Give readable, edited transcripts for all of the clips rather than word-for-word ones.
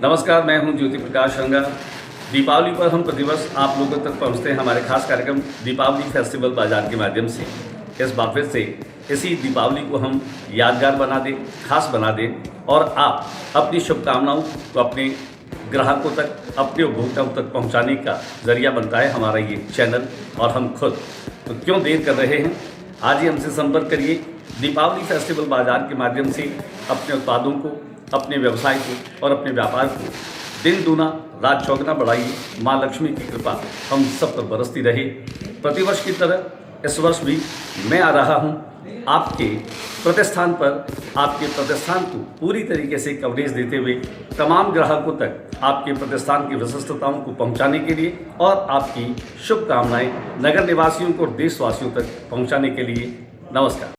नमस्कार, मैं हूं ज्योति प्रकाश रंगा। दीपावली पर हम प्रतिवर्ष आप लोगों तक पहुंचते हैं हमारे खास कार्यक्रम दीपावली फेस्टिवल बाजार के माध्यम से। इस बात से इसी दीपावली को हम यादगार बना दें, खास बना दें और आप अपनी शुभकामनाओं को अपने ग्राहकों तक, अपने उपभोक्ताओं तक पहुंचाने का जरिया बनता है हमारा ये चैनल और हम खुद। तो क्यों देर कर रहे हैं, आज ही हमसे संपर्क करिए। दीपावली फेस्टिवल बाजार के माध्यम से अपने उत्पादों को, अपने व्यवसाय को और अपने व्यापार को दिन दूना रात चौगुना बढ़ाइए। माँ लक्ष्मी की कृपा हम सब पर बरसती रहे। प्रतिवर्ष की तरह इस वर्ष भी मैं आ रहा हूँ आपके प्रतिष्ठान पर, आपके प्रतिष्ठान को पूरी तरीके से कवरेज देते हुए तमाम ग्राहकों तक आपके प्रतिष्ठान की विशिष्टताओं को पहुंचाने के लिए और आपकी शुभकामनाएं नगर निवासियों को और देशवासियों तक पहुंचाने के लिए। नमस्कार।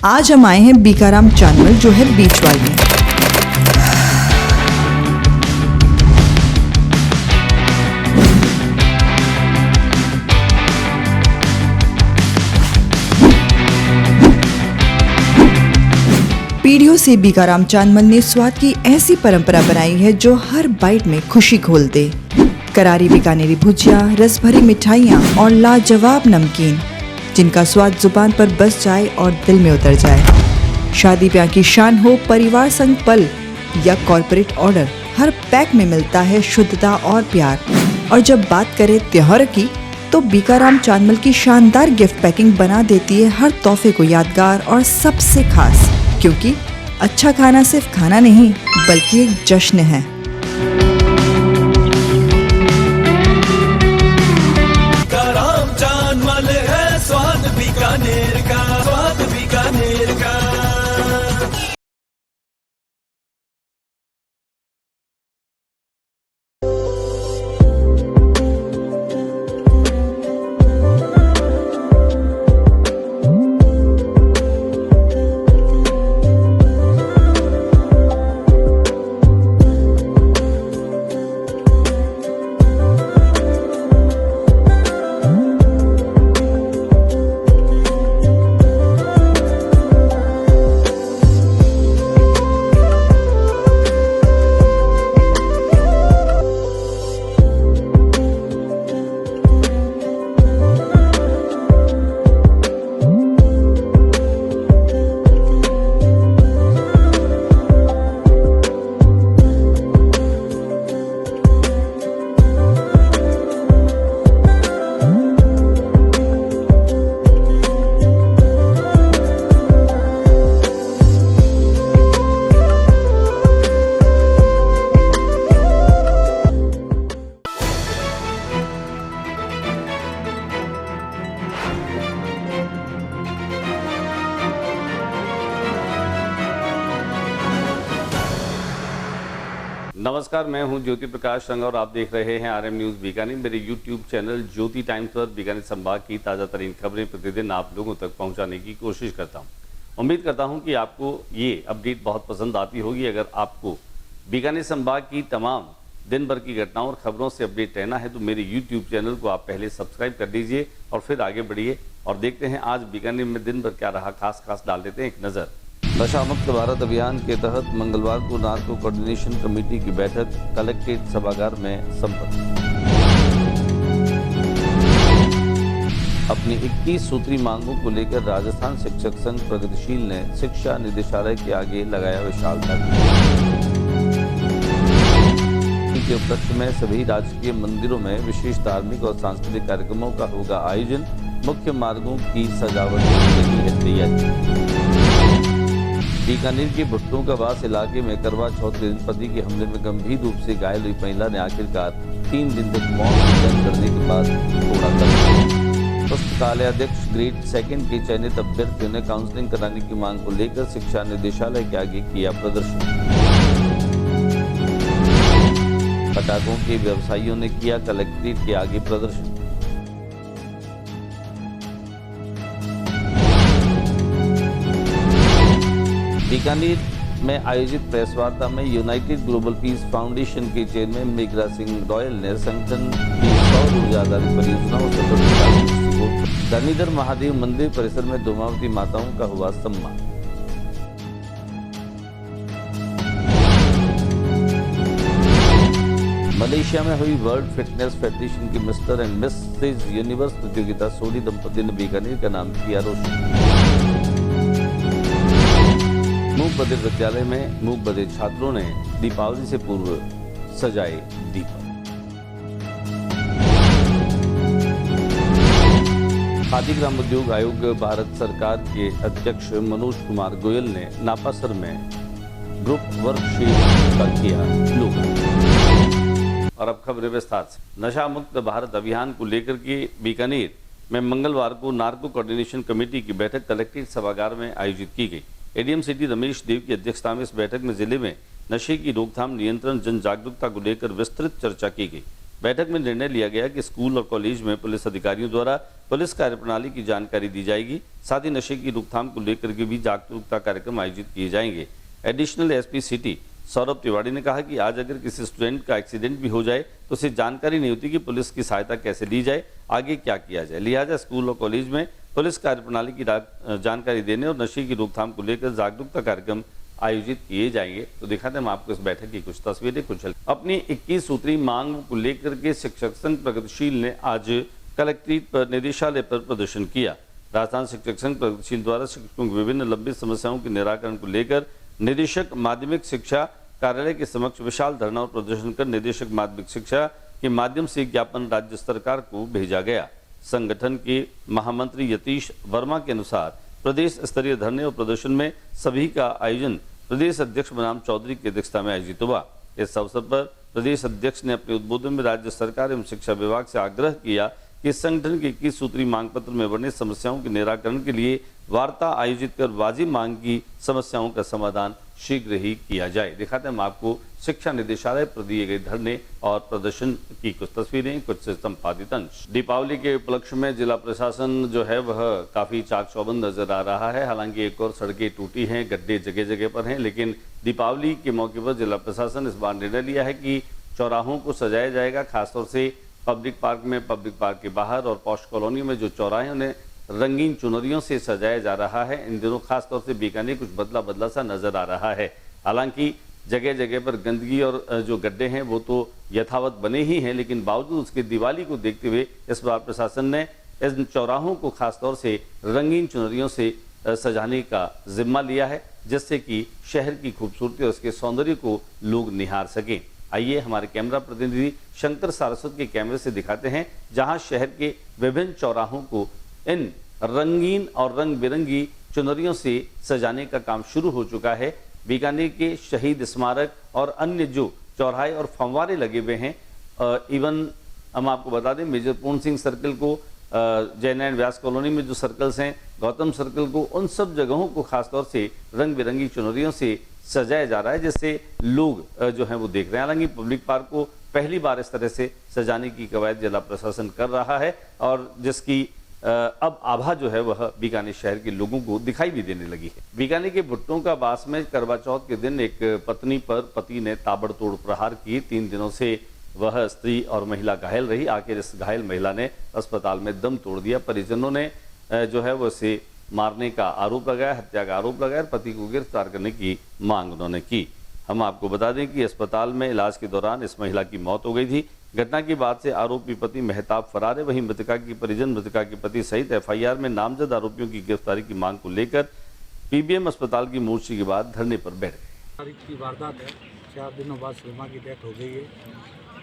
आज हम आए हैं बीकाराम चानमल जो है बीचवाल में। पीढ़ियों से बीकाराम चानमल ने स्वाद की ऐसी परंपरा बनाई है जो हर बाइट में खुशी घोल दे। करारी बीकानेरी भुजिया, रस भरी मिठाइयाँ और लाजवाब नमकीन जिनका स्वाद जुबान पर बस जाए और दिल में उतर जाए। शादी ब्याह की शान हो, परिवार संग पल या कॉर्पोरेट ऑर्डर, हर पैक में मिलता है शुद्धता और प्यार। और जब बात करें त्योहार की तो बीकाराम चानमल की शानदार गिफ्ट पैकिंग बना देती है हर तोहफे को यादगार और सबसे खास, क्योंकि अच्छा खाना सिर्फ खाना नहीं बल्कि एक जश्न है। नमस्कार, मैं हूं ज्योति प्रकाश रंगा और आप देख रहे हैं RM न्यूज़ बीकानेर। मेरे YouTube चैनल ज्योति टाइम्स पर बीकानेर संभाग की ताज़ा तरीन खबरें प्रतिदिन आप लोगों तक पहुंचाने की कोशिश करता हूं। उम्मीद करता हूं कि आपको ये अपडेट बहुत पसंद आती होगी। अगर आपको बीकानेर संभाग की तमाम दिन भर की घटनाओं और खबरों से अपडेट रहना है तो मेरे YouTube चैनल को आप पहले सब्सक्राइब कर दीजिए और फिर आगे बढ़िए और देखते हैं आज बीकानेर में दिन भर क्या रहा। खास डाल देते हैं एक नज़र। नशा मुक्त भारत अभियान के तहत मंगलवार को नार्को कोऑर्डिनेशन कमेटी की बैठक कलेक्ट्रेट सभागार में संपन्न। अपनी 21 सूत्री मांगों को लेकर राजस्थान शिक्षक संघ प्रगतिशील ने शिक्षा निदेशालय के आगे लगाया विशाल धरना। के उपलक्ष्य में सभी राजकीय मंदिरों में विशेष धार्मिक और सांस्कृतिक कार्यक्रमों का होगा आयोजन। मुख्य मार्गों की सजावट की है तैयारी। बीकानेर के भुट्टोंकाबास इलाके में करवा चौथ के दिन पति के हमले में गंभीर रूप से घायल हुई महिला ने आखिरकार 3 दिन तक मौत की जंग करने के बाद छोड़ा दम। पुस्तकालयाध्यक्ष ग्रेड 2 के चयनित अभ्यर्थियों ने काउंसलिंग कराने की मांग को लेकर शिक्षा निदेशालय के आगे किया प्रदर्शन। पटाखों के व्यवसायियों ने किया कलेक्ट्रेट के आगे प्रदर्शन। बीकानेर में आयोजित प्रेस वार्ता में यूनाइटेड ग्लोबल पीस फाउंडेशन के चेयरमैन मेघरा सिंह रॉयल ने संगठन की सौर ऊर्जा आधारित परियोजनाओं से धरणीधर महादेव मंदिर परिसर में धूमावती माताओं का हुआ सम्मान। मलेशिया में हुई वर्ल्ड फिटनेस फेडरेशन की मिस्टर एंड मिसेज यूनिवर्स प्रतियोगिता सोनी दंपति ने बीकानेर का नाम किया रोशन। मूक बधिर विद्यालय में मूक बधिर छात्रों ने दीपावली से पूर्व सजाए दीपक। खादी ग्राम उद्योग आयोग भारत सरकार के अध्यक्ष मनोज कुमार गोयल ने नापासर में ग्रुप वर्कशीट का किया लोकार्पण। और अब खबरें विस्तार से। नशा मुक्त भारत अभियान को लेकर के बीकानेर में मंगलवार को नार्को कोऑर्डिनेशन कमेटी की बैठक कलेक्ट्रेट सभागार में आयोजित की गई। एडीएम सिटी रमेश देव की अध्यक्षता में इस बैठक में जिले में नशे की रोकथाम नियंत्रण जन जागरूकता को लेकर विस्तृत चर्चा की गई। बैठक में निर्णय लिया गया कि स्कूल और कॉलेज में पुलिस अधिकारियों द्वारा पुलिस कार्यप्रणाली की जानकारी दी जाएगी। साथ ही नशे की रोकथाम को लेकर के भी जागरूकता कार्यक्रम आयोजित किए जाएंगे। Additional SP city Saurabh Tiwari ने कहा कि आज अगर किसी स्टूडेंट का एक्सीडेंट भी हो जाए तो उसे जानकारी नहीं होती कि पुलिस की सहायता कैसे ली जाए, आगे क्या किया जाए। लिहाजा स्कूल और कॉलेज में पुलिस कार्यप्रणाली की जानकारी देने और नशे की रोकथाम को लेकर जागरूकता कार्यक्रम आयोजित किए जाएंगे। तो दिखाते हैं हम आपको इस बैठक की कुछ तस्वीरें। कुछ अपनी 21 सूत्री मांग को लेकर के शिक्षक संघ प्रगतिशील ने आज कलेक्ट्रेट पर निदेशालय पर प्रदर्शन किया। राजस्थान शिक्षक संघ प्रगतिशील द्वारा शिक्षकों की विभिन्न लंबित समस्याओं के निराकरण को लेकर निदेशक माध्यमिक शिक्षा कार्यालय के समक्ष विशाल धरना और प्रदर्शन कर निदेशक माध्यमिक शिक्षा के माध्यम से ज्ञापन राज्य सरकार को भेजा गया। संगठन के महामंत्री यतीश वर्मा के अनुसार प्रदेश स्तरीय धरने और प्रदर्शन में सभी का आयोजन प्रदेश अध्यक्ष बनाम चौधरी की अध्यक्षता में आयोजित हुआ। इस अवसर पर प्रदेश अध्यक्ष ने अपने उद्बोधन में राज्य सरकार एवं शिक्षा विभाग से आग्रह किया कि संगठन के 21 सूत्री मांग पत्र में वर्णित समस्याओं के निराकरण के लिए वार्ता आयोजित कर वाजिब मांग की समस्याओं का समाधान शीघ्र ही किया जाए। दिखाते हैं हम आपको शिक्षा निदेशालय पर दिए गए धरने और प्रदर्शन की कुछ तस्वीरें, कुछ संपादित अंश। दीपावली के उपलक्ष्य में जिला प्रशासन जो है वह काफी चाक चौबंद नजर आ रहा है। हालांकि एक और सड़कें टूटी हैं, गड्ढे जगह जगह पर हैं, लेकिन दीपावली के मौके पर जिला प्रशासन इस बार निर्णय लिया है कि चौराहों को सजाया जाएगा। खासतौर से पब्लिक पार्क में, पब्लिक पार्क के बाहर और पॉश कॉलोनी में जो चौराहे उन्हें रंगीन चुनरियों से सजाया जा रहा है। इन दिनों खासतौर से बीकानेर कुछ बदला बदला सा नजर आ रहा है। हालांकि जगह जगह पर गंदगी और जो गड्ढे हैं वो तो यथावत बने ही हैं, लेकिन बावजूद उसके दिवाली को देखते हुए इस बार प्रशासन ने इन चौराहों को खासतौर से रंगीन चुनरियों से सजाने का जिम्मा लिया है, जिससे कि शहर की खूबसूरती और उसके सौंदर्य को लोग निहार सकें। आइए हमारे कैमरा प्रतिनिधि शंकर सारस्वत के कैमरे से दिखाते हैं जहां शहर के विभिन्न चौराहों को इन रंगीन और रंग बिरंगी चुनरियों से सजाने का काम शुरू हो चुका है। बीकानेर के शहीद स्मारक और अन्य जो चौराहे और फंवारे लगे हुए हैं, इवन हम आपको बता दें मेजर पूर्ण सिंह सर्कल को, जयनारायण व्यास कॉलोनी में जो सर्कल्स हैं, गौतम सर्कल को, उन सब जगहों को खासतौर से रंग बिरंगी चुनरियों से सजाया जा रहा है, जिससे लोग जो हैं वो देख रहे हैं। हालांकि पब्लिक पार्क को पहली बार इस तरह से सजाने की कवायद जिला प्रशासन कर रहा है और जिसकी अब आभा जो है वह बीकानेर शहर के लोगों को दिखाई भी देने लगी है। बीकानेर के भुट्टोंकाबास में करवा चौथ के दिन एक पत्नी पर पति ने ताबड़तोड़ प्रहार किए। 3 दिनों से वह स्त्री और महिला घायल रही। आखिर इस घायल महिला ने अस्पताल में दम तोड़ दिया। परिजनों ने जो है वो उसे मारने का आरोप लगाया, हत्या का आरोप लगाया, पति को गिरफ्तार करने की मांग उन्होंने की। हम आपको बता दें कि अस्पताल में इलाज के दौरान इस महिला की मौत हो गई थी। घटना के बाद से आरोपी पति मेहताब फरार है। वहीं मृतका की परिजन मृतका के पति सहित एफआईआर में नामजद आरोपियों की गिरफ्तारी की मांग को लेकर पीबीएम अस्पताल की मोर्चे के बाद धरने पर बैठ गए। तारीख की वारदात है, 4 दिनों बाद सलमा की डेथ हो गई है।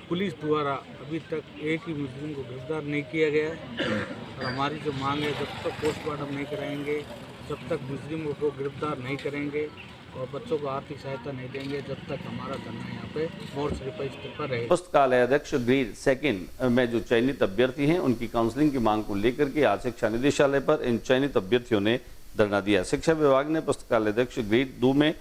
पुलिस द्वारा अभी तक एक ही मुजरिम को गिरफ्तार नहीं किया गया है और हमारी जो मांग है, जब तक पोस्टमार्टम नहीं कराएंगे, जब तक मुजरिमों को गिरफ्तार नहीं करेंगे, और बच्चों को आर्थिक सहायता नहीं देंगे जब तक हमारा धरना यहाँ पे मोर्च स्थिति पर रहेगा। पुस्तकालय अध्यक्ष ग्रेड सेकंड में जो चयनित अभ्यर्थी हैं उनकी काउंसलिंग की मांग को लेकर के आज शिक्षा निदेशालय पर इन चयनित अभ्यर्थियों ने धरना दिया। शिक्षा विभाग ने पुस्तकालय अध्यक्ष ग्रेड 2 में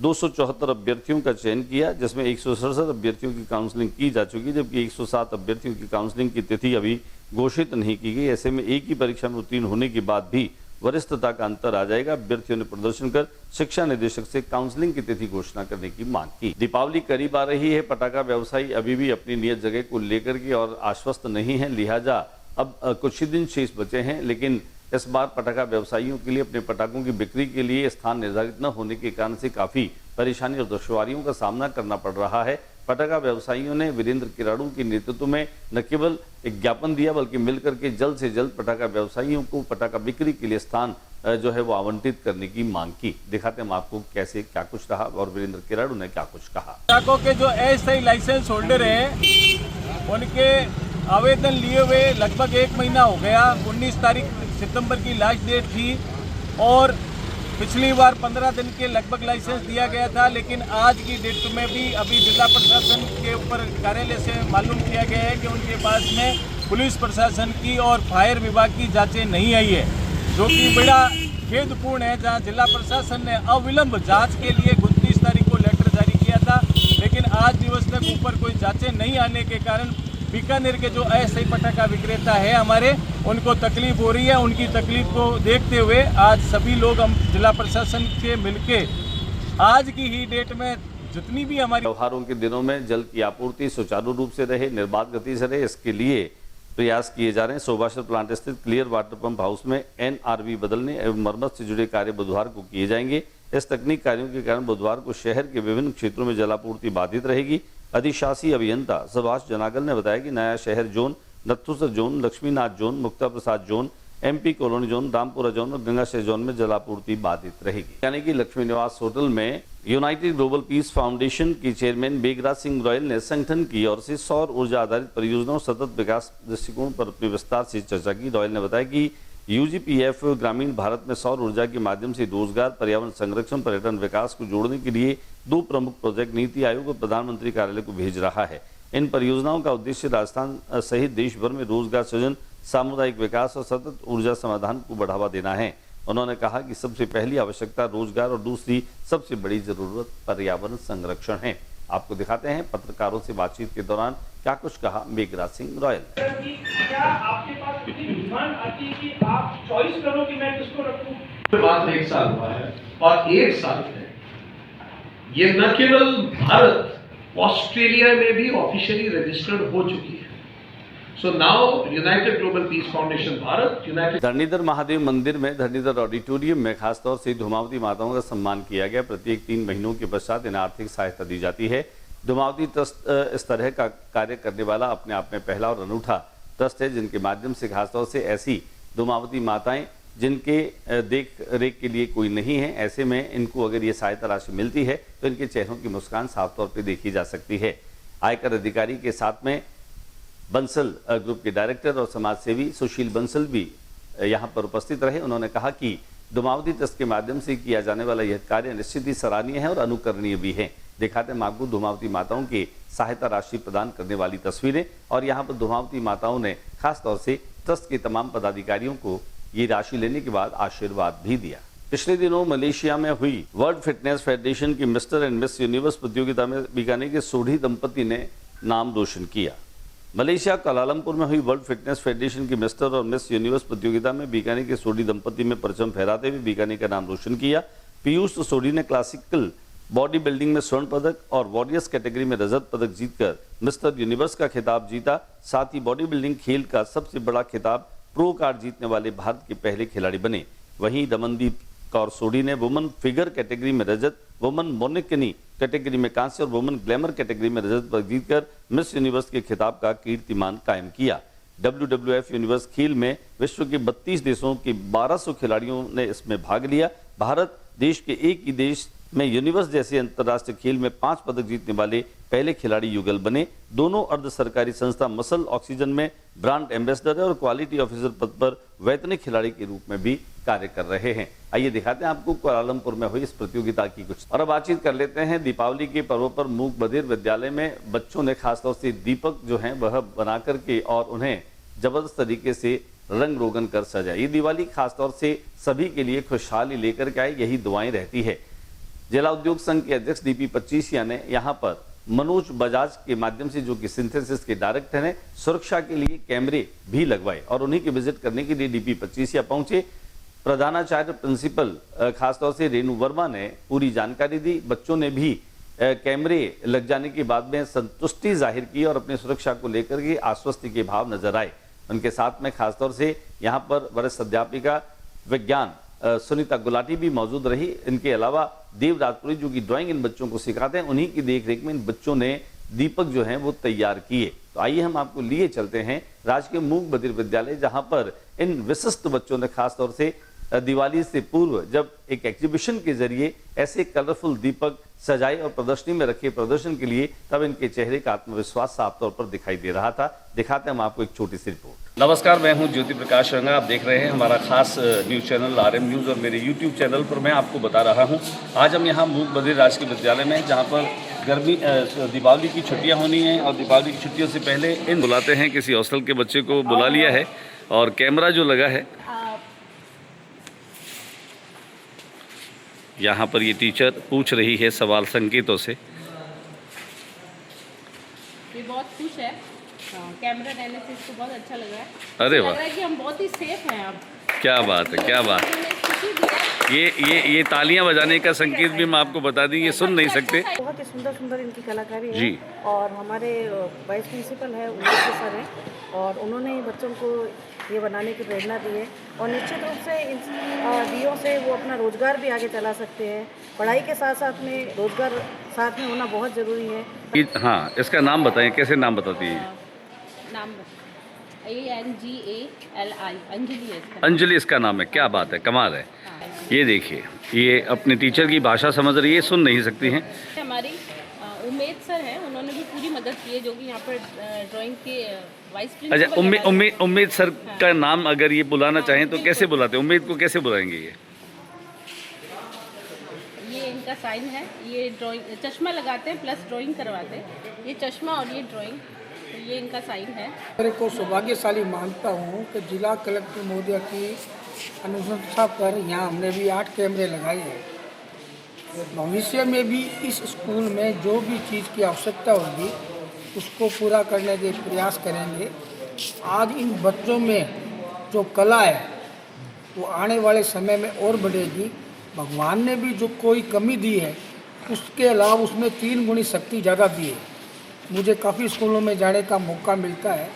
274 अभ्यर्थियों का चयन किया, जिसमें 167 अभ्यर्थियों की काउंसलिंग की जा चुकी, जबकि 107 अभ्यर्थियों की काउंसलिंग की तिथि अभी घोषित नहीं की गई। ऐसे में एक ही परीक्षा में उत्तीर्ण होने के बाद भी वरिष्ठता का अंतर आ जाएगा। अभ्यर्थियों ने प्रदर्शन कर शिक्षा निदेशक से काउंसलिंग की तिथि घोषणा करने की मांग की। दीपावली करीब आ रही है, पटाखा व्यवसायी अभी भी अपनी नियत जगह को लेकर के और आश्वस्त नहीं है, लिहाजा अब कुछ ही दिन शेष बचे हैं, लेकिन इस बार पटाखा व्यवसायियों के लिए अपने पटाखों की बिक्री के लिए स्थान निर्धारित न होने के कारण से काफी परेशानी और दुश्वारियों का सामना करना पड़ रहा है। पटाखा व्यवसायियों ने वीरेंद्र किराड़ू के नेतृत्व में न केवल एक ज्ञापन दिया, बल्कि मिलकर के जल्द से जल्द पटाखा व्यवसायियों को पटाखा बिक्री के लिए स्थान जो है वो आवंटित करने की मांग की। दिखाते हैं आपको कैसे क्या कुछ रहा और वीरेंद्र किराड़ू ने क्या कुछ कहा। पटाखों के जो अस्थायी लाइसेंस होल्डर हैं उनके आवेदन लिए हुए लगभग 1 महीना हो गया। 19 तारीख सितंबर की लास्ट डेट थी और पिछली बार 15 दिन के लगभग लाइसेंस दिया गया था, लेकिन आज की डेट में भी अभी जिला प्रशासन के ऊपर कार्यालय से मालूम किया गया है कि उनके पास में पुलिस प्रशासन की और फायर विभाग की जांचें नहीं आई है, जो कि बड़ा खेदपूर्ण है। जहां जिला प्रशासन ने अविलंब जांच के लिए 29 तारीख को लेटर जारी किया था, लेकिन आज दिवस तक ऊपर कोई जांचें नहीं आने के कारण बीकानेर के जो अस्थायी पटाखा विक्रेता है हमारे, उनको तकलीफ हो रही है। उनकी तकलीफ को देखते हुए आज सभी लोग हम जिला प्रशासन के मिलके आज की ही डेट में जितनी भी हमारी त्योहारों के दिनों में जल की आपूर्ति सुचारू रूप से रहे, निर्बाध गति से रहे, इसके लिए प्रयास किए जा रहे हैं। शोभासर प्लांट स्थित क्लियर वाटर पंप हाउस में NRV बदलने एवं मरम्मत से जुड़े कार्य बुधवार को किए जाएंगे। इस तकनीक कार्यों के कारण बुधवार को शहर के विभिन्न क्षेत्रों में जलापूर्ति बाधित रहेगी। अधिशासी अभियंता सुभाष जनागल ने बताया कि Naya Shahar zone, Nathusar zone, Laxminath zone, Mukta Prasad zone, MP colony zone, Rampura zone और गंगाशय जोन में जलापूर्ति बाधित रहेगी। यानी कि लक्ष्मी निवास होटल में यूनाइटेड ग्लोबल पीस फाउंडेशन के चेयरमैन मेघराज सिंह रॉयल ने संगठन की ओर से सौर ऊर्जा आधारित परियोजनाओं सतत विकास दृष्टिकोण पर अपने विस्तार से चर्चा की। रॉयल ने बताया कि UGPF ग्रामीण भारत में सौर ऊर्जा के माध्यम से रोजगार, पर्यावरण संरक्षण, पर्यटन विकास को जोड़ने के लिए 2 प्रमुख प्रोजेक्ट नीति आयोग और प्रधानमंत्री कार्यालय को भेज रहा है। इन परियोजनाओं का उद्देश्य राजस्थान सहित देश भर में रोजगार सृजन, सामुदायिक विकास और सतत ऊर्जा समाधान को बढ़ावा देना है। उन्होंने कहा कि सबसे पहली आवश्यकता रोजगार और दूसरी सबसे बड़ी जरूरत पर्यावरण संरक्षण है। आपको दिखाते हैं पत्रकारों से बातचीत के दौरान क्या कुछ कहा मेघराज सिंह रॉयल। क्या आपके पास इतनी डिमांड आती है कि आप चॉइस करो कि मैं किसको रखूं? बात 1 साल हुआ है और 1 साल में ये न केवल भारत, ऑस्ट्रेलिया में भी ऑफिशियली रजिस्टर्ड हो चुकी है। So now United Global Peace Foundation Bharat, United Dharnidhar Mahadev Mandir में धरणीधर ऑडिटोरियम में खासतौर से धूमावती माताओं का सम्मान किया गया। प्रत्येक 3 महीनों के पश्चात इन्हें आर्थिक सहायता दी जाती है। धूमावती ट्रस्ट इस तरह का कार्य करने वाला अपने आप में पहला और अनूठा ट्रस्ट है, जिनके माध्यम से खासतौर से ऐसी धूमावती माताएं जिनके देख रेख के लिए कोई नहीं है, ऐसे में इनको अगर ये सहायता राशि मिलती है तो इनके चेहरों की मुस्कान साफ तौर पर देखी जा सकती है। आयकर अधिकारी के साथ में बंसल ग्रुप के डायरेक्टर और समाज सेवी सुशील बंसल भी यहाँ पर उपस्थित रहे। उन्होंने कहा कि धूमावती ट्रस्ट के माध्यम से किया जाने वाला यह कार्य निश्चित ही सराहनीय है और अनुकरणीय भी है। दिखाते हैं आपको धूमावती माताओं की सहायता राशि प्रदान करने वाली तस्वीरें, और यहाँ पर धूमावती माताओं ने खासतौर से ट्रस्ट के तमाम पदाधिकारियों को ये राशि लेने के बाद आशीर्वाद भी दिया। पिछले दिनों मलेशिया में हुई वर्ल्ड फिटनेस फेडरेशन की मिस्टर एंड मिस यूनिवर्स प्रतियोगिता में बीकानेर के सोढ़ी दंपति ने नाम रोशन किया। मलेशिया कुआलालंपुर में हुई वर्ल्ड फिटनेस फेडरेशन की मिस्टर और मिस यूनिवर्स प्रतियोगिता में बीकानेर के सोढ़ी दंपति में परचम फहराते हुए बीकानेर का नाम रोशन किया। पीयूष सोढ़ी ने क्लासिकल बॉडी बिल्डिंग में स्वर्ण पदक और वॉरियर्स कैटेगरी में रजत पदक जीतकर मिस्टर यूनिवर्स का खिताब जीता। साथ ही बॉडी बिल्डिंग खेल का सबसे बड़ा खिताब प्रो कार्ड जीतने वाले भारत के पहले खिलाड़ी बने। वहीं रमनदीप कौर सोढ़ी ने वुमन फिगर कैटेगरी में रजत, वुमन मोनिकनी कैटेगरी में कांस्य और वुमन ग्लैमर कैटेगरी में रजत पदक जीतकर मिस यूनिवर्स के खिताब का कीर्तिमान कायम किया। WWF यूनिवर्स खेल में विश्व के 32 देशों के 1200 खिलाड़ियों ने इसमें भाग लिया। भारत देश के एक ही देश में यूनिवर्स जैसे अंतर्राष्ट्रीय खेल में 5 पदक जीतने वाले पहले खिलाड़ी युगल बने। दोनों अर्ध सरकारी संस्था मसल ऑक्सीजन में ब्रांड एम्बेसडर और क्वालिटी ऑफिसर पद पर वैतनिक खिलाड़ी के रूप में भी कार्य कर रहे हैं। आइए दिखाते हैं आपको कुआलालंपुर में हुई इस प्रतियोगिता की कुछ। और अब बातचीत कर लेते हैं दीपावली के पर्व पर मूक बधिर विद्यालय में बच्चों ने खासतौर से दीपक जो हैं वह बना करके और उन्हें जबरदस्त तरीके से रंग रोगन कर सजाया। ये दिवाली खासतौर से सभी के लिए खुशहाली लेकर के आए, यही दुआएं रहती है। जिला उद्योग संघ के अध्यक्ष DP 25 ने यहाँ पर मनोज बजाज के माध्यम से, जो कि सिंथेसिस के डायरेक्टर हैं, सुरक्षा के लिए कैमरे भी लगवाए और उन्हीं की विजिट करने के लिए DP 25 पहुंचे। प्रधानाचार्य प्रिंसिपल खासतौर से रेणु वर्मा ने पूरी जानकारी दी। बच्चों ने भी कैमरे लग जाने के बाद में संतुष्टि जाहिर की और अपनी सुरक्षा को लेकर के आश्वस्ति के भाव नजर आए। उनके साथ में खासतौर से यहाँ पर वरिष्ठ अध्यापिका विज्ञान सुनीता गुलाटी भी मौजूद रही। इनके अलावा देव राजपुरी जो कि ड्राइंग इन बच्चों को सिखाते हैं, उन्हीं की देखरेख में इन बच्चों ने दीपक जो हैं वो तैयार किए। तो आइए हम आपको लिए चलते हैं राजकीय मूक बधिर विद्यालय, जहां पर इन विशिष्ट बच्चों ने खासतौर से दिवाली से पूर्व जब एक एग्जीबिशन के जरिए ऐसे कलरफुल दीपक सजाए और प्रदर्शनी में रखे प्रदर्शन के लिए, तब इनके चेहरे का आत्मविश्वास साफ तौर पर दिखाई दे रहा था। दिखाते हैं हम आपको एक छोटी सी रिपोर्ट। नमस्कार, मैं हूं ज्योति प्रकाश रंगा। आप देख रहे हैं हमारा खास न्यूज़ चैनल RM न्यूज़, और मेरे YouTube चैनल पर मैं आपको बता रहा हूं। आज हम यहां मूक बधिर राजकीय विद्यालय में, जहां पर दीपावली की छुट्टियां होनी हैं और दीपावली की छुट्टियों से पहले इन बुलाते हैं, किसी हॉस्टल के बच्चे को बुला लिया है और कैमरा जो लगा है यहाँ पर, ये टीचर पूछ रही है सवाल संकेतों से। ये बहुत खुश है, कैमरा रहने से इसको बहुत अच्छा लग रहा है। अरे लग वाह, रहा है कि हम बहुत ही सेफ हैं अब। क्या बात है, क्या बात है। ये तालियां बजाने का संकेत भी मैं आपको बता दी, ये सुन नहीं सकते। बहुत ही सुंदर सुंदर इनकी कलाकारी है जी। और हमारे वाइस प्रिंसिपल है, उनके सर हैं, और उन्होंने बच्चों को ये बनाने की प्रेरणा दी है। और निश्चित रूप से इन दियों से वो अपना रोजगार भी आगे चला सकते हैं। पढ़ाई के साथ साथ में रोजगार साथ में होना बहुत ज़रूरी है। हाँ, इसका नाम बताएं, कैसे नाम बताती है? नाम ANGALI, अंजलि है इसका। अंजलि इसका नाम है। क्या बात है, कमाल है। ये देखिए, ये अपने टीचर की भाषा समझ रही है, सुन नहीं सकती हैं। हमारी उमेद सर हैं, उन्होंने भी पूरी मदद की है, जो कि यहाँ पर ड्राइंग के वाइस प्रिंसिपल। अच्छा, उम्मीद सर का नाम अगर ये बुलाना चाहें तो कैसे बुलाते हैं? उम्मीद को कैसे बुलाएंगे? ये इनका साइन है। ये ड्राइंग चश्मा लगाते हैं प्लस ड्राइंग करवाते हैं। ये चश्मा और ये ड्राइंग, तो ये इनका साइन है। मेरे को सौभाग्यशाली मानता हूँ कि जिला कलेक्टर महोदय की अनुशंसा पर यहाँ हमने भी 8 कैमरे लगाए हैं। भविष्य में भी इस स्कूल में जो भी चीज़ की आवश्यकता होगी उसको पूरा करने के प्रयास करेंगे। आज इन बच्चों में जो कला है वो आने वाले समय में और बढ़ेगी। भगवान ने भी जो कोई कमी दी है उसके अलावा उसमें 3 गुनी शक्ति ज़्यादा दी है। मुझे काफ़ी स्कूलों में जाने का मौका मिलता है।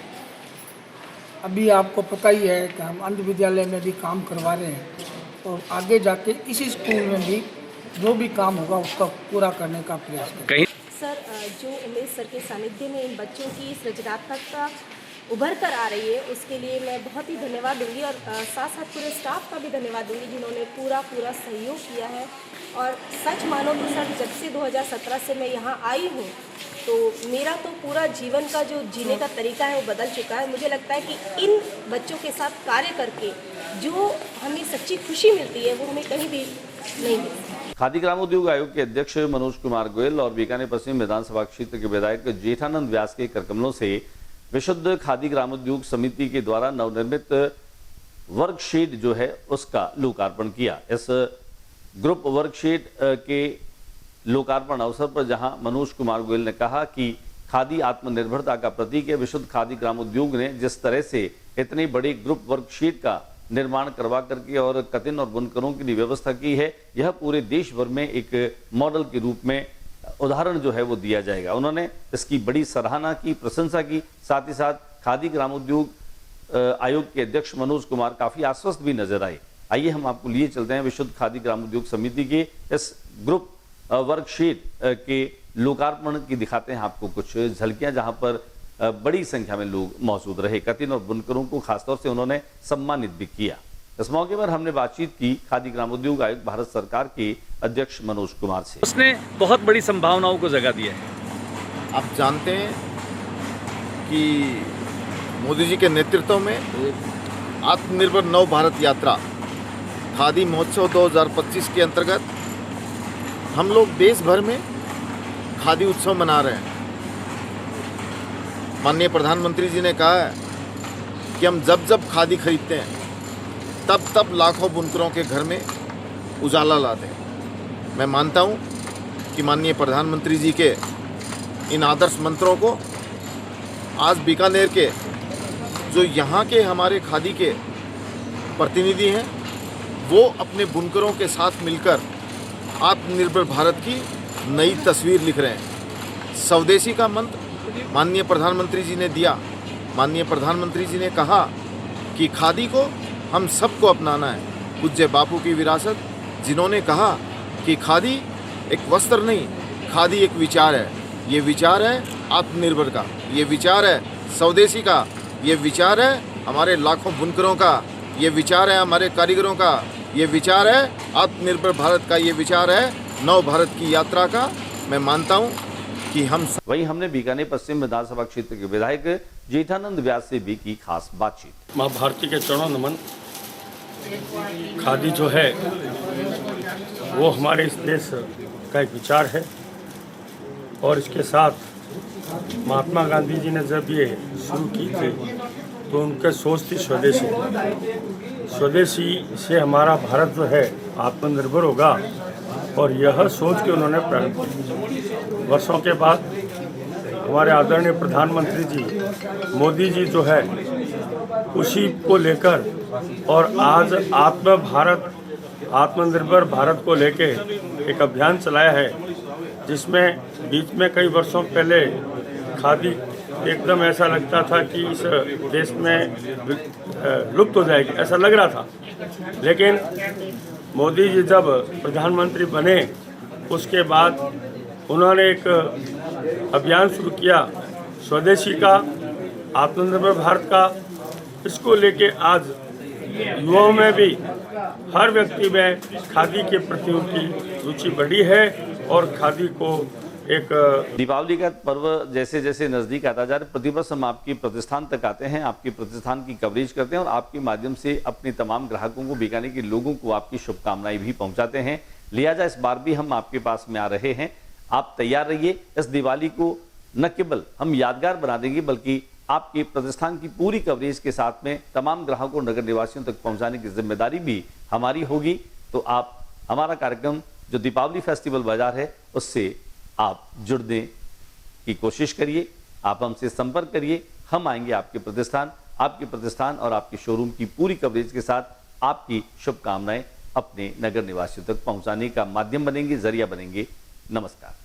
अभी आपको पता ही है कि हम अंध विद्यालय में भी काम करवा रहे हैं और आगे जाके इसी स्कूल में भी जो भी काम होगा उसका पूरा करने का प्रयास करें। सर, जो उमेश सर के सानिध्य में इन बच्चों की सृजनात्मकता उभर कर आ रही है, उसके लिए मैं बहुत ही धन्यवाद दूंगी और साथ साथ पूरे स्टाफ का भी धन्यवाद दूंगी जिन्होंने पूरा सहयोग किया है। और सच मानो तो सर, जब से 2017 से मैं यहाँ आई हूँ तो मेरा तो पूरा जीवन का जो जीने का तरीका है वो बदल चुका है। मुझे लगता है कि इन बच्चों के साथ कार्य करके जो हमें सच्ची खुशी मिलती है वो हमें कहीं भी नहीं मिलती। खादी ग्रामोद्योग आयोग के अध्यक्ष मनोज कुमार गोयल और बीकानेर पश्चिम विधानसभा क्षेत्र के विधायक जेठानंद व्यास के करकमलों से विशुद्ध खादी ग्रामोद्योग समिति के द्वारा नवनिर्मित वर्कशीट जो है उसका लोकार्पण किया। इस ग्रुप वर्कशीट के लोकार्पण अवसर पर जहां मनोज कुमार गोयल ने कहा कि खादी आत्मनिर्भरता का प्रतीक है। विशुद्ध खादी ग्रामोद्योग ने जिस तरह से इतनी बड़ी ग्रुप वर्कशीट का निर्माण करवा करके और कतिन और बुनकरों के लिए व्यवस्था की है, यह पूरे देश भर में एक मॉडल के रूप में उदाहरण जो है वो दिया जाएगा। उन्होंने इसकी बड़ी सराहना की, प्रशंसा की। साथ ही साथ खादी ग्रामोद्योग आयोग के अध्यक्ष मनोज कुमार काफी आश्वस्त भी नजर आए। आइए हम आपको लिए चलते हैं विशुद्ध खादी ग्रामोद्योग समिति के इस ग्रुप वर्कशीट के लोकार्पण की, दिखाते हैं आपको कुछ झलकियां जहां पर बड़ी संख्या में लोग मौजूद रहे। कतिन और बुनकरों को खासतौर से उन्होंने सम्मानित भी किया। इस मौके पर हमने बातचीत की खादी ग्रामोद्योग आयोग भारत सरकार के अध्यक्ष मनोज कुमार से। उसने बहुत बड़ी संभावनाओं को जगह दिया है। आप जानते हैं कि मोदी जी के नेतृत्व में आत्मनिर्भर नव भारत यात्रा खादी महोत्सव 2025 के अंतर्गत हम लोग देश भर में खादी उत्सव मना रहे हैं। माननीय प्रधानमंत्री जी ने कहा है कि हम जब जब खादी खरीदते हैं तब तब लाखों बुनकरों के घर में उजाला लाते हैं। मैं मानता हूं कि माननीय प्रधानमंत्री जी के इन आदर्श मंत्रों को आज बीकानेर के जो यहाँ के हमारे खादी के प्रतिनिधि हैं वो अपने बुनकरों के साथ मिलकर आत्मनिर्भर भारत की नई तस्वीर लिख रहे हैं। स्वदेशी का मंत्र माननीय प्रधानमंत्री जी ने दिया। माननीय प्रधानमंत्री जी ने कहा कि खादी को हम सबको अपनाना है। पूज्य बापू की विरासत, जिन्होंने कहा कि खादी एक वस्त्र नहीं, खादी एक विचार है। ये विचार है आत्मनिर्भर का, ये विचार है स्वदेशी का, ये विचार है हमारे लाखों बुनकरों का, ये विचार है हमारे कारीगरों का, ये विचार है आत्मनिर्भर भारत का, ये विचार है नव भारत की यात्रा का। मैं मानता हूँ कि हम वहीं हमने बीकानेर पश्चिम विधानसभा क्षेत्र के विधायक जेठानंद व्यास से भी की खास बातचीत। माँ भारती के चरणों नमन। खादी जो है वो हमारे इस देश का एक विचार है और इसके साथ महात्मा गांधी जी ने जब ये शुरू की थी तो उनके सोच थी स्वदेशी। स्वदेशी से हमारा भारत जो है आत्मनिर्भर होगा और यह सोच के उन्होंने प्रारंभ किया। वर्षों के बाद हमारे आदरणीय प्रधानमंत्री जी मोदी जी जो है उसी को लेकर और आज आत्मनिर्भर भारत को लेके एक अभियान चलाया है, जिसमें बीच में कई वर्षों पहले खादी एकदम ऐसा लगता था कि इस देश में लुप्त हो जाएगी, ऐसा लग रहा था। लेकिन मोदी जी जब प्रधानमंत्री बने उसके बाद उन्होंने एक अभियान शुरू किया स्वदेशी का, आत्मनिर्भर भारत का। इसको लेके आज युवाओं में भी हर व्यक्ति में खादी के प्रति उनकी रुचि बढ़ी है और खादी को एक दीपावली का पर्व जैसे जैसे नजदीक आता जा रहा है, प्रतिवर्ष हम आपके प्रतिष्ठान तक आते हैं, आपके प्रतिष्ठान की कवरेज करते हैं और आपके माध्यम से अपने तमाम ग्राहकों को, बीकानेर के लोगों को आपकी शुभकामनाएं भी पहुंचाते हैं। लिहाजा इस बार भी हम आपके पास में आ रहे हैं। आप तैयार रहिए। इस दिवाली को न केवल हम यादगार बना देंगे बल्कि आपके प्रतिष्ठान की पूरी कवरेज के साथ में तमाम ग्राहकों, नगर निवासियों तक पहुंचाने की जिम्मेदारी भी हमारी होगी। तो आप हमारा कार्यक्रम जो दीपावली फेस्टिवल बाजार है उससे आप जुड़ने की कोशिश करिए, आप हमसे संपर्क करिए। हम आएंगे आपके प्रतिष्ठान और आपके शोरूम की पूरी कवरेज के साथ आपकी शुभकामनाएं अपने नगर निवासियों तक पहुंचाने का माध्यम बनेंगे, जरिया बनेंगे। नमस्कार।